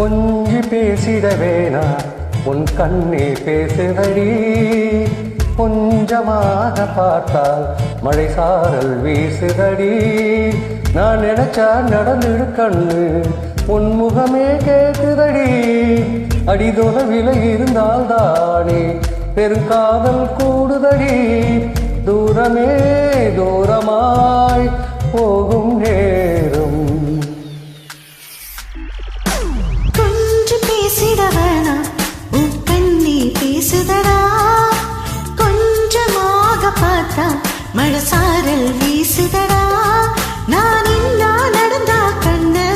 கொஞ்சி பேசிட வேணா உன் கண்ணே பேசுதடி. கொஞ்சமாக பார்த்தால் மழை சாரல் வீசுதடி. நான் நினைச்சா நடந்துடு கண்ணு உன் முகமே கேட்குதடி. அடிதொல விலை இருந்தால் தானே பெருங்காதல் கூடுதடி. தூரமே தூரமாய் போகும் நேரம் பேசுதடா. கொஞ்சமாக பார்த்தா மழை சாரல் வீசுதடா. நான் இன்னா நடந்தா கண்ணு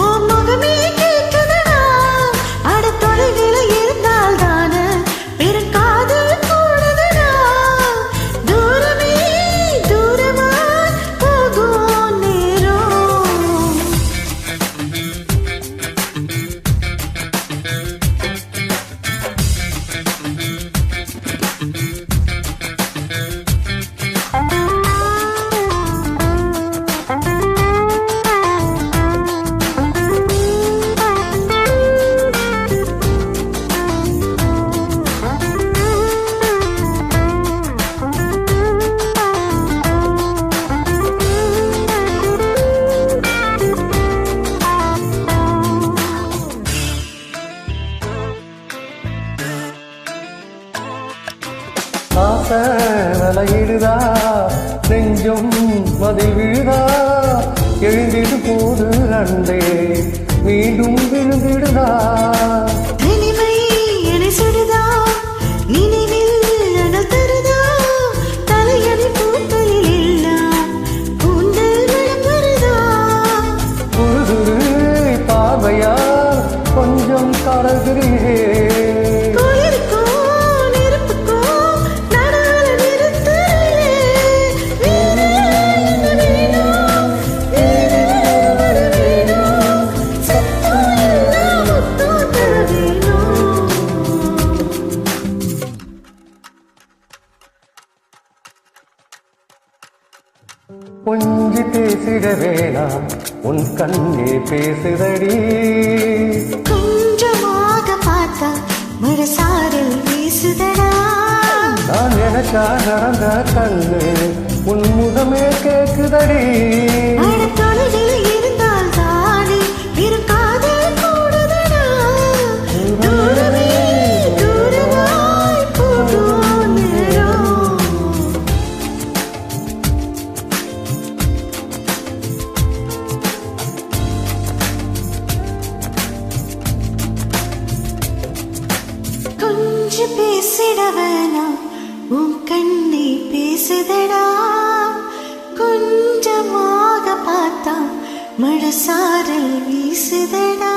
உன் முகமே கேட்குதடா. அட தொலைவில் இருந்தால் தான பெருங்காதல் கூடுதடா. தூரமே தூரமா போகும் நேரம். வலையிடுதா நெஞ்சம் மதில் விழுதா. எழுந்திடு போது அண்டே மீண்டும் விழுந்திடுதா. நினைவை என சுடுதா, நினைவில் அனல் தருதா. தலையணி பூக்களில் எல்லாம் கூந்தல் மனம் வருதா. புதுது பார்வையா கொஞ்சம் கலகுறியே. கொஞ்சி பேசிட வேணாம் உன் கண்ணே பேசுதடி. கொஞ்சமாக பார்த்தா மழை சாரல் வீசுதடா. நான் எனக்கா நடந்த கண்ணு உன் முகமே கேட்குதடி. தொலைவில் இருந்தால் தானே பெருங்காதல் கூடுதடா. தூரமே தூரமாய் போகும் நேரம். கொஞ்சம் பேசிட வேணாம் உன் கண்ணே பேசுதடா. கொஞ்சமாக பார்த்தா மழை சாரல் வீசுதடா.